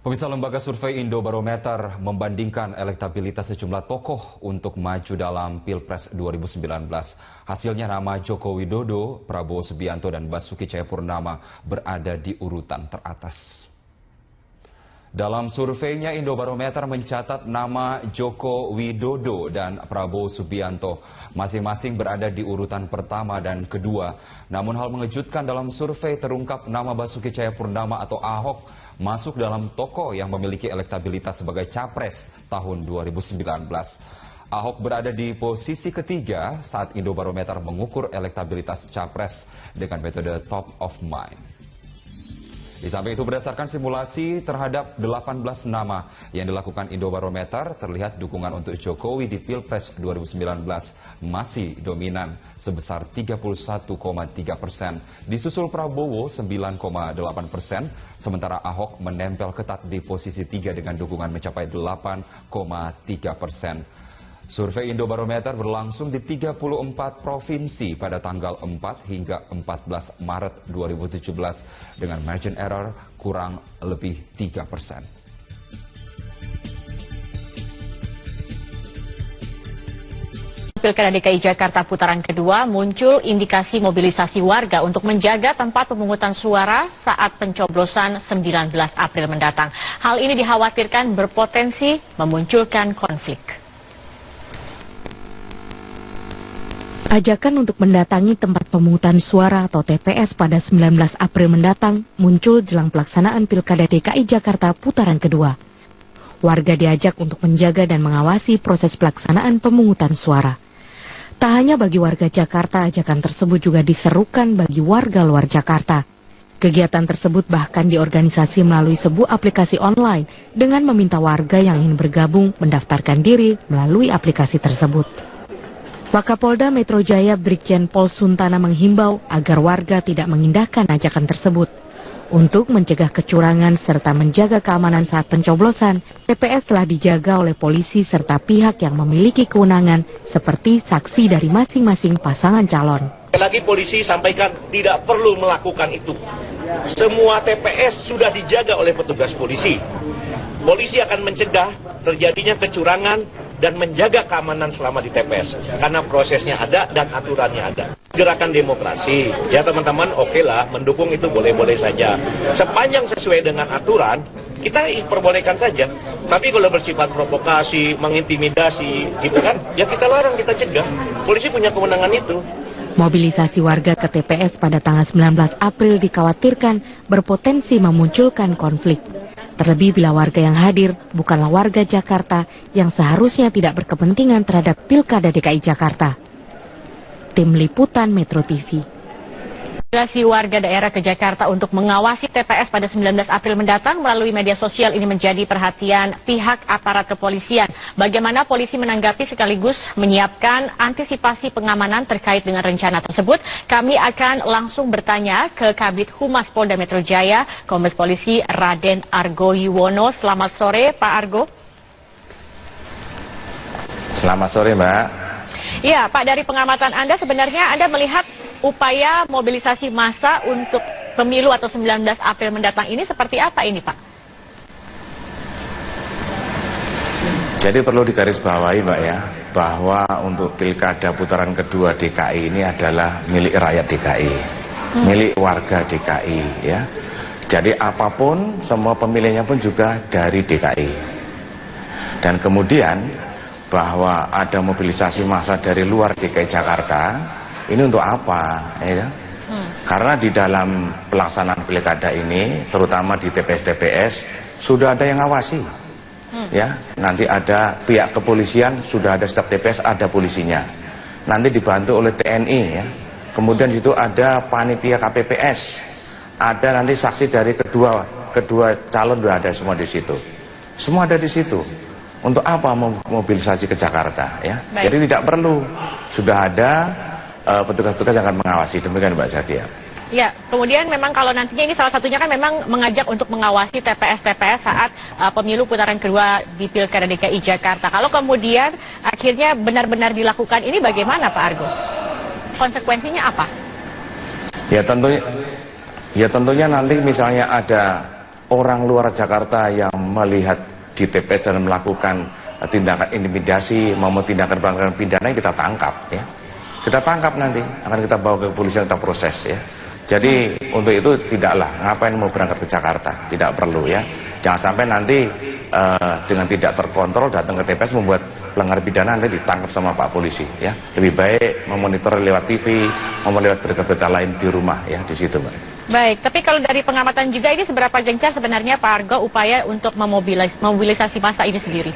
Pemirsa, lembaga survei Indobarometer membandingkan elektabilitas sejumlah tokoh untuk maju dalam Pilpres 2019. Hasilnya nama Joko Widodo, Prabowo Subianto, dan Basuki Cahayapurnama berada di urutan teratas. Dalam surveinya, Indobarometer mencatat nama Joko Widodo dan Prabowo Subianto masing-masing berada di urutan pertama dan kedua. Namun hal mengejutkan, dalam survei terungkap nama Basuki Cahayapurnama atau Ahok masuk dalam tokoh yang memiliki elektabilitas sebagai capres tahun 2019. Ahok berada di posisi ketiga saat Indobarometer mengukur elektabilitas capres dengan metode top of mind. Di samping itu, berdasarkan simulasi terhadap 18 nama yang dilakukan Indobarometer, terlihat dukungan untuk Jokowi di Pilpres 2019 masih dominan sebesar 31,3%. Disusul Prabowo 9,8%, sementara Ahok menempel ketat di posisi 3 dengan dukungan mencapai 8,3%. Survei Indobarometer berlangsung di 34 provinsi pada tanggal 4 hingga 14 Maret 2017 dengan margin error kurang lebih 3%. Pilkada DKI Jakarta putaran kedua muncul indikasi mobilisasi warga untuk menjaga tempat pemungutan suara saat pencoblosan 19 April mendatang. Hal ini dikhawatirkan berpotensi memunculkan konflik. Ajakan untuk mendatangi tempat pemungutan suara atau TPS pada 19 April mendatang muncul jelang pelaksanaan Pilkada DKI Jakarta putaran kedua. Warga diajak untuk menjaga dan mengawasi proses pelaksanaan pemungutan suara. Tak hanya bagi warga Jakarta, ajakan tersebut juga diserukan bagi warga luar Jakarta. Kegiatan tersebut bahkan diorganisasi melalui sebuah aplikasi online dengan meminta warga yang ingin bergabung mendaftarkan diri melalui aplikasi tersebut. Wakapolda Metro Jaya Brigjen Pol Suntana menghimbau agar warga tidak mengindahkan ajakan tersebut. Untuk mencegah kecurangan serta menjaga keamanan saat pencoblosan, TPS telah dijaga oleh polisi serta pihak yang memiliki kewenangan seperti saksi dari masing-masing pasangan calon. Lagi polisi sampaikan tidak perlu melakukan itu. Semua TPS sudah dijaga oleh petugas polisi. Polisi akan mencegah terjadinya kecurangan dan menjaga keamanan selama di TPS. Karena prosesnya ada dan aturannya ada. Gerakan demokrasi, ya teman-teman, oke lah, mendukung itu boleh-boleh saja. Sepanjang sesuai dengan aturan, kita perbolehkan saja. Tapi kalau bersifat provokasi, mengintimidasi, gitu kan, ya kita larang, kita cegah. Polisi punya kewenangan itu. Mobilisasi warga ke TPS pada tanggal 19 April dikhawatirkan berpotensi memunculkan konflik. Terlebih bila warga yang hadir bukanlah warga Jakarta yang seharusnya tidak berkepentingan terhadap Pilkada DKI Jakarta. Tim Liputan Metro TV. Mobilisasi warga daerah ke Jakarta untuk mengawasi TPS pada 19 April mendatang melalui media sosial ini menjadi perhatian pihak aparat kepolisian. Bagaimana polisi menanggapi sekaligus menyiapkan antisipasi pengamanan terkait dengan rencana tersebut? Kami akan langsung bertanya ke Kabid Humas Polda Metro Jaya, Kombes Polisi Raden Argo Yuwono. Selamat sore, Pak Argo. Selamat sore, Mbak. Ya, Pak, dari pengamatan Anda sebenarnya Anda melihat upaya mobilisasi massa untuk pemilu atau 19 April mendatang ini seperti apa ini, Pak? Jadi perlu digarisbawahi, Mbak, ya, bahwa untuk Pilkada putaran kedua DKI ini adalah milik rakyat DKI, milik warga DKI, ya. Jadi apapun, semua pemilihnya pun juga dari DKI. Dan kemudian bahwa ada mobilisasi massa dari luar DKI Jakarta, ini untuk apa? Ya? Karena di dalam pelaksanaan pilkada ini, terutama di TPS-TPS, sudah ada yang ngawasi. Ya, nanti ada pihak kepolisian, sudah ada staf TPS, ada polisinya. Nanti dibantu oleh TNI, ya. Kemudian di situ ada panitia KPPS, ada nanti saksi dari kedua calon, sudah ada semua di situ. Semua ada di situ. Untuk apa mobilisasi ke Jakarta? Ya, baik. Jadi tidak perlu, sudah ada petugas-petugas yang akan mengawasi. Demikian, Mbak Zakia. Ya, kemudian memang kalau nantinya ini salah satunya kan memang mengajak untuk mengawasi TPS-TPS saat pemilu putaran kedua di Pilkada DKI Jakarta. Kalau kemudian akhirnya benar-benar dilakukan ini bagaimana, Pak Argo? Konsekuensinya apa? Ya tentunya nanti misalnya ada orang luar Jakarta yang melihat di TPS dan melakukan tindakan intimidasi maupun tindakan pelanggaran pidana, kita tangkap ya. Kita tangkap nanti, akan kita bawa ke kepolisian, kita proses ya. Jadi untuk itu tidaklah, ngapain mau berangkat ke Jakarta, tidak perlu ya. Jangan sampai nanti dengan tidak terkontrol datang ke TPS membuat pelanggar pidana, nanti ditangkap sama Pak Polisi ya. Lebih baik memonitor lewat TV, maupun lewat berita-berita lain di rumah ya, di situ Mbak. Baik, tapi kalau dari pengamatan juga ini seberapa gencar sebenarnya Pak Argo upaya untuk memobilisasi massa ini sendiri?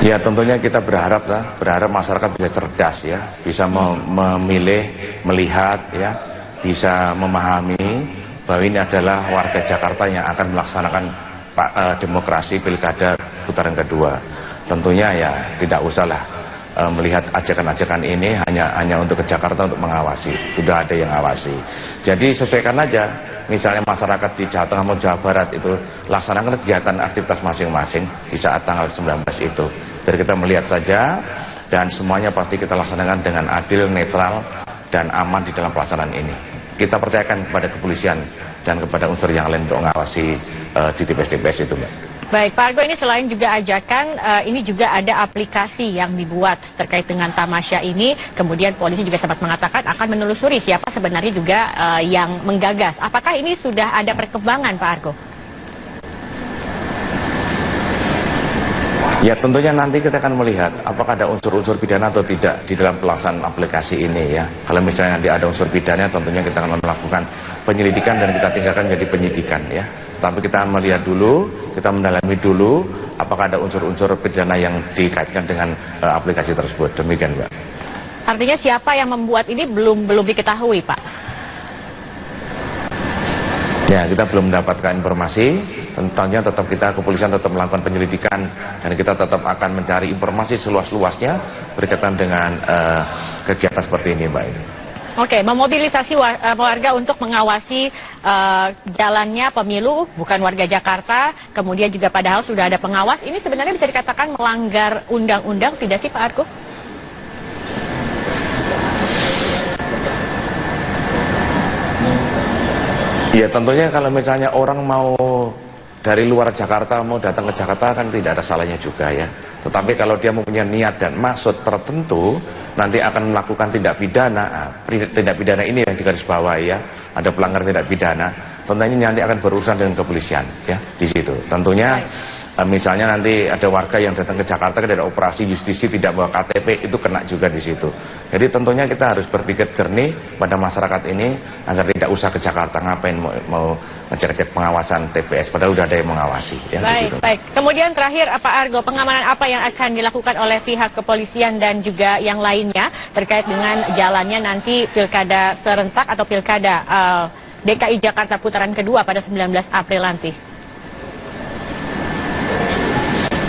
Ya tentunya kita berharap masyarakat bisa cerdas ya, bisa memilih, melihat ya, bisa memahami bahwa ini adalah warga Jakarta yang akan melaksanakan demokrasi pilkada putaran kedua. Tentunya ya tidak usahlah melihat ajakan-ajakan ini hanya untuk ke Jakarta untuk mengawasi, sudah ada yang awasi. Jadi sesuaikan aja, misalnya masyarakat di Jawa Tengah maupun Jawa Barat itu laksanakan kegiatan aktivitas masing-masing di saat tanggal 19 itu. Jadi kita melihat saja dan semuanya pasti kita laksanakan dengan adil, netral, dan aman di dalam pelaksanaan ini. Kita percayakan kepada kepolisian dan kepada unsur yang lain untuk mengawasi di TPS-TPS itu, Mbak. Baik, Pak Argo, ini selain juga ajakan, ini juga ada aplikasi yang dibuat terkait dengan tamasya ini. Kemudian polisi juga sempat mengatakan akan menelusuri siapa sebenarnya juga yang menggagas. Apakah ini sudah ada perkembangan, Pak Argo? Ya tentunya nanti kita akan melihat apakah ada unsur-unsur pidana atau tidak di dalam pelaksanaan aplikasi ini ya. Kalau misalnya nanti ada unsur pidana, tentunya kita akan melakukan penyelidikan dan kita tinggalkan jadi penyidikan ya. Tapi kita akan melihat dulu, kita mendalami dulu apakah ada unsur-unsur pidana yang dikaitkan dengan aplikasi tersebut. Demikian, Mbak. Artinya siapa yang membuat ini belum diketahui, Pak? Ya, kita belum mendapatkan informasi. Tentunya tetap kepolisian tetap melakukan penyelidikan dan kita tetap akan mencari informasi seluas-luasnya berkaitan dengan kegiatan seperti ini, Mbak. Oke, memobilisasi warga untuk mengawasi jalannya pemilu, bukan warga Jakarta, kemudian juga padahal sudah ada pengawas. Ini sebenarnya bisa dikatakan melanggar undang-undang, tidak sih Pak Argo? Ya tentunya kalau misalnya orang mau dari luar Jakarta mau datang ke Jakarta kan tidak ada salahnya juga ya. Tetapi kalau dia mempunyai niat dan maksud tertentu nanti akan melakukan tindak pidana. Tindak pidana ini yang digarisbawahi ya. Ada pelanggaran tindak pidana. Tentunya nanti akan berurusan dengan kepolisian ya di situ. Tentunya misalnya nanti ada warga yang datang ke Jakarta kan ada operasi justisi tidak bawa KTP, itu kena juga di situ. Jadi tentunya kita harus berpikir jernih pada masyarakat ini agar tidak usah ke Jakarta, ngapain mau ngecek-cek pengawasan TPS padahal udah ada yang mengawasi ya. Baik, baik. Kemudian terakhir Pak Argo, pengamanan apa yang akan dilakukan oleh pihak kepolisian dan juga yang lainnya terkait dengan jalannya nanti pilkada serentak atau pilkada DKI Jakarta putaran kedua pada 19 April nanti?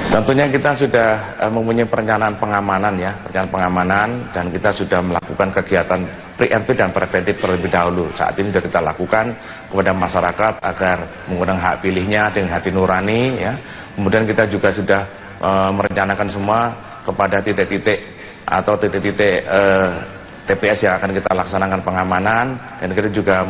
Tentunya kita sudah mempunyai perencanaan pengamanan ya, perencanaan pengamanan dan kita sudah melakukan kegiatan preemptif dan preventif terlebih dahulu. Saat ini sudah kita lakukan kepada masyarakat agar menggunakan hak pilihnya dengan hati nurani ya. Kemudian kita juga sudah merencanakan semua kepada titik-titik atau titik-titik TPS yang akan kita laksanakan pengamanan dan kita juga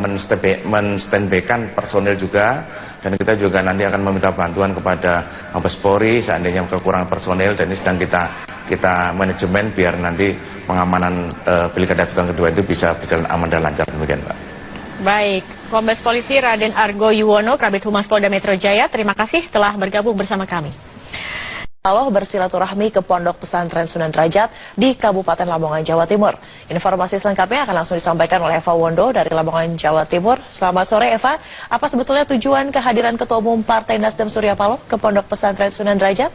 men-standby-kan personil juga dan kita juga nanti akan meminta bantuan kepada Mabes Polri seandainya kekurangan personil dan ini sedang kita manajemen biar nanti pengamanan pilkada putaran kedua itu bisa berjalan aman dan lancar. Demikian, Pak. Baik, Kombes Polisi Raden Argo Yuwono, Kabid Humas Polda Metro Jaya, terima kasih telah bergabung bersama kami. Lalu bersilaturahmi ke Pondok Pesantren Sunan Derajat di Kabupaten Lamongan, Jawa Timur. Informasi selengkapnya akan langsung disampaikan oleh Eva Wondo dari Lamongan, Jawa Timur. Selamat sore Eva, apa sebetulnya tujuan kehadiran Ketua Umum Partai Nasdem Surya Paloh ke Pondok Pesantren Sunan Derajat?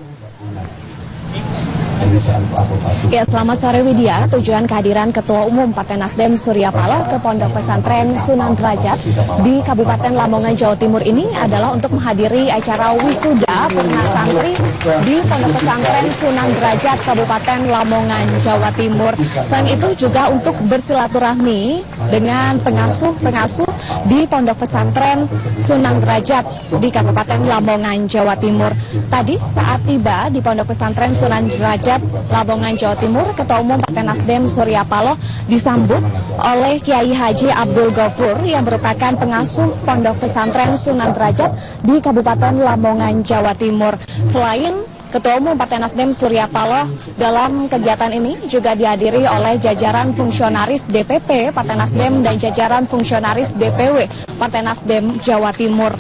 Ya, selamat sore Widya. Tujuan kehadiran Ketua Umum Partai Nasdem Surya Paloh ke Pondok Pesantren Sunan Derajat di Kabupaten Lamongan, Jawa Timur ini adalah untuk menghadiri acara wisuda pernah santri di Pondok Pesantren Sunan Derajat Kabupaten Lamongan, Jawa Timur. Selain itu juga untuk bersilaturahmi dengan pengasuh di Pondok Pesantren Sunan Derajat di Kabupaten Lamongan, Jawa Timur. Tadi saat tiba di Pondok Pesantren Sunan Derajat, Lamongan, Jawa Timur, Ketua Umum Partai Nasdem Surya Paloh disambut oleh Kiai Haji Abdul Ghafur yang merupakan pengasuh Pondok Pesantren Sunan Derajat di Kabupaten Lamongan, Jawa Timur. Selain Ketua Umum Partai Nasdem Surya Paloh, dalam kegiatan ini juga dihadiri oleh jajaran fungsionaris DPP Partai Nasdem dan jajaran fungsionaris DPW Partai Nasdem Jawa Timur.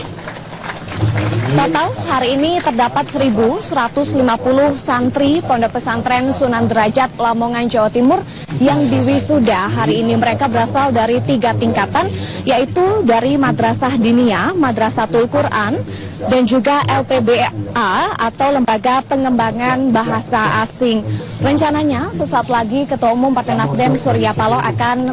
Total hari ini terdapat 1.150 santri Pondok Pesantren Sunan Derajat Lamongan, Jawa Timur yang diwisuda. Hari ini mereka berasal dari 3 tingkatan, yaitu dari Madrasah Diniyah, Madrasatul Quran, dan juga LPBA atau Lembaga Pengembangan Bahasa Asing. Rencananya sesaat lagi Ketua Umum Partai Nasdem Surya Paloh akan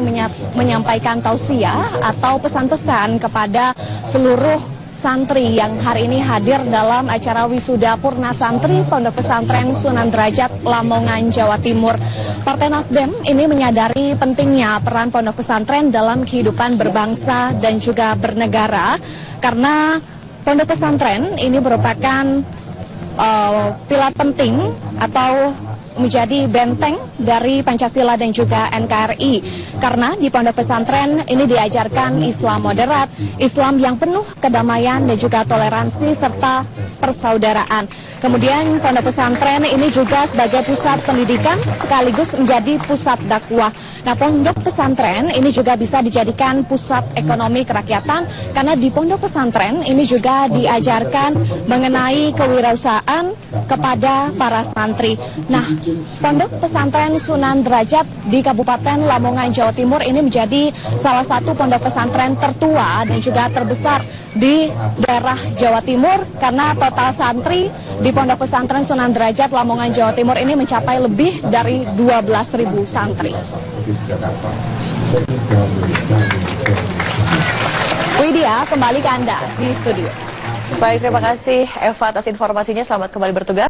menyampaikan tausiah atau pesan-pesan kepada seluruh santri yang hari ini hadir dalam acara wisuda Purna Santri Pondok Pesantren Sunan Derajat Lamongan, Jawa Timur. Partai Nasdem ini menyadari pentingnya peran pondok pesantren dalam kehidupan berbangsa dan juga bernegara, karena pondok pesantren ini merupakan pilar penting atau menjadi benteng dari Pancasila dan juga NKRI, karena di pondok pesantren ini diajarkan Islam moderat, Islam yang penuh kedamaian dan juga toleransi serta persaudaraan. Kemudian pondok pesantren ini juga sebagai pusat pendidikan sekaligus menjadi pusat dakwah. Nah, pondok pesantren ini juga bisa dijadikan pusat ekonomi kerakyatan, karena di pondok pesantren ini juga diajarkan mengenai kewirausahaan kepada para santri. Nah, Pondok Pesantren Sunan Derajat di Kabupaten Lamongan, Jawa Timur ini menjadi salah satu pondok pesantren tertua dan juga terbesar di daerah Jawa Timur, karena total santri di Pondok Pesantren Sunan Derajat Lamongan, Jawa Timur ini mencapai lebih dari 12.000 santri. Widya, kembali ke Anda di studio. Baik, terima kasih Eva atas informasinya. Selamat kembali bertugas.